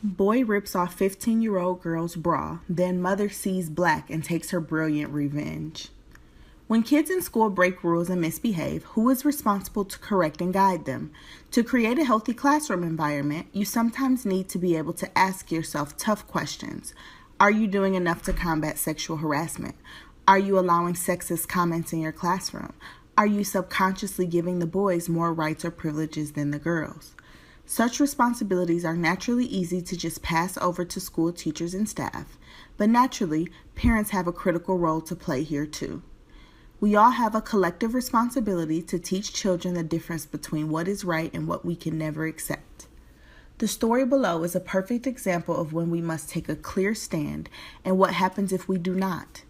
Boy rips off 15-year-old girl's bra, then mother sees black and takes her brilliant revenge. When kids in school break rules and misbehave, who is responsible to correct and guide them? To create a healthy classroom environment, you sometimes need to be able to ask yourself tough questions. Are you doing enough to combat sexual harassment? Are you allowing sexist comments in your classroom? Are you subconsciously giving the boys more rights or privileges than the girls? Such responsibilities are naturally easy to just pass over to school teachers and staff, but naturally, parents have a critical role to play here too. We all have a collective responsibility to teach children the difference between what is right and what we can never accept. The story below is a perfect example of when we must take a clear stand and what happens if we do not.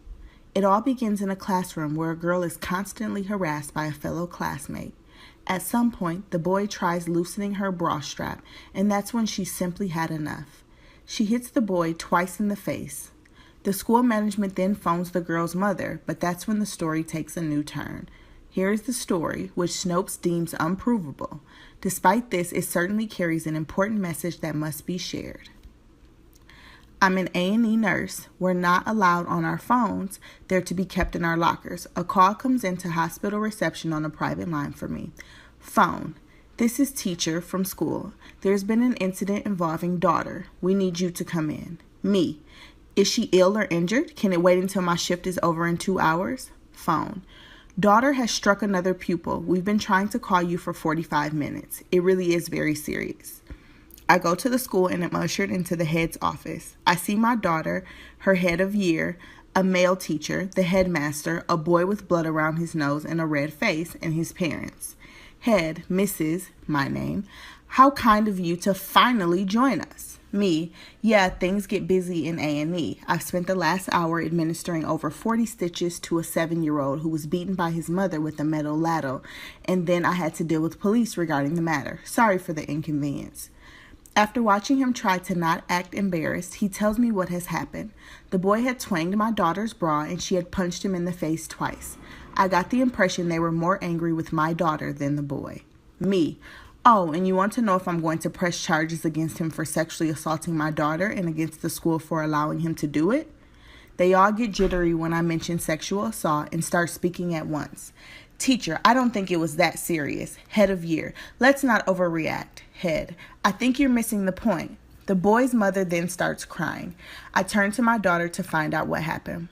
It all begins in a classroom where a girl is constantly harassed by a fellow classmate. At some point, the boy tries loosening her bra strap, and that's when she simply had enough. She hits the boy twice in the face. The school management then phones the girl's mother, but that's when the story takes a new turn. Here is the story, which Snopes deems unprovable. Despite this, it certainly carries an important message that must be shared. I'm an A&E nurse. We're not allowed on our phones. They're to be kept in our lockers. A call comes into hospital reception on a private line for me. Phone. This is teacher from school. There's been an incident involving daughter. We need you to come in. Me. Is she ill or injured? Can it wait until my shift is over in 2 hours? Phone. Daughter has struck another pupil. We've been trying to call you for 45 minutes. It really is very serious. I go to the school and am ushered into the head's office. I see my daughter, her head of year, a male teacher, the headmaster, a boy with blood around his nose and a red face, and his parents. Head, Mrs., my name, how kind of you to finally join us. Me, yeah, things get busy in A&E. I've spent the last hour administering over 40 stitches to a 7-year-old who was beaten by his mother with a metal ladle, and then I had to deal with police regarding the matter. Sorry for the inconvenience. After watching him try to not act embarrassed, he tells me what has happened. The boy had twanged my daughter's bra and she had punched him in the face twice. I got the impression they were more angry with my daughter than the boy. Me. Oh, and you want to know if I'm going to press charges against him for sexually assaulting my daughter and against the school for allowing him to do it? They all get jittery when I mention sexual assault and start speaking at once. Teacher, I don't think it was that serious. Head of year, let's not overreact. Head, I think you're missing the point. The boy's mother then starts crying. I turn to my daughter to find out what happened.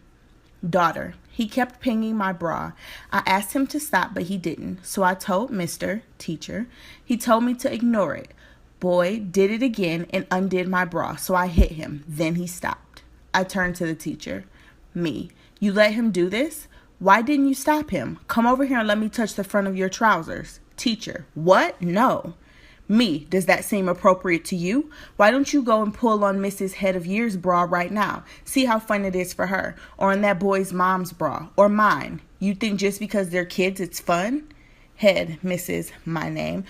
Daughter, he kept pinging my bra. I asked him to stop, but he didn't. So I told Mr. Teacher. He told me to ignore it. Boy did it again and undid my bra, so I hit him. Then he stopped. I turned to the teacher. Me, you let him do this? Why didn't you stop him? Come over here and let me touch the front of your trousers. Teacher, what? No. Me, does that seem appropriate to you? Why don't you go and pull on Mrs. Head of Year's bra right now? See how fun it is for her. Or on that boy's mom's bra. Or mine. You think just because they're kids it's fun? Head, Mrs. my name.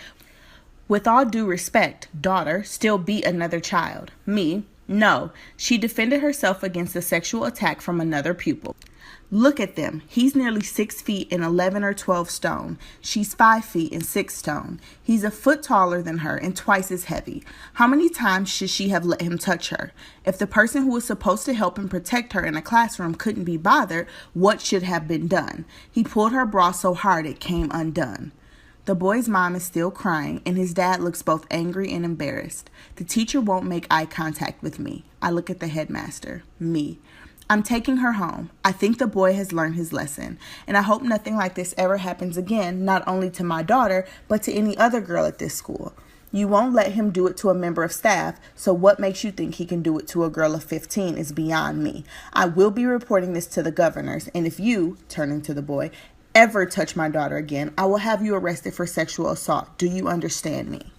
With all due respect, daughter, still beat another child. Me, no. She defended herself against a sexual attack from another pupil. Look at them. He's nearly 6 feet and 11 or 12 stone. She's 5 feet and 6 stone. He's a foot taller than her and twice as heavy. How many times should she have let him touch her? If the person who was supposed to help and protect her in a classroom couldn't be bothered, what should have been done? He pulled her bra so hard it came undone. The boy's mom is still crying, and his dad looks both angry and embarrassed. The teacher won't make eye contact with me. I look at the headmaster. Me. I'm taking her home. I think the boy has learned his lesson, and I hope nothing like this ever happens again, not only to my daughter, but to any other girl at this school. You won't let him do it to a member of staff, so what makes you think he can do it to a girl of 15 is beyond me. I will be reporting this to the governors, and if you, turning to the boy, ever touch my daughter again, I will have you arrested for sexual assault. Do you understand me?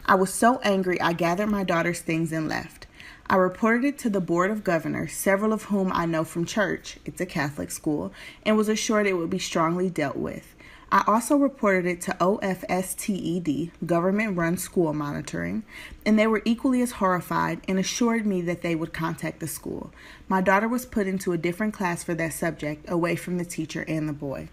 I was so angry I gathered my daughter's things and left. I reported it to the Board of Governors, several of whom I know from church, it's a Catholic school, and was assured it would be strongly dealt with. I also reported it to OFSTED, Government-Run School Monitoring, and they were equally as horrified and assured me that they would contact the school. My daughter was put into a different class for that subject, away from the teacher and the boy.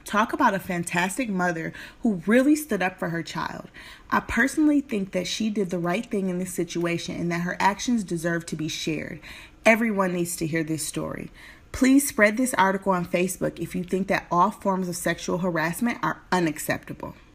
Talk about a fantastic mother who really stood up for her child. I personally think that she did the right thing in this situation and that her actions deserve to be shared. Everyone needs to hear this story. Please spread this article on Facebook if you think that all forms of sexual harassment are unacceptable.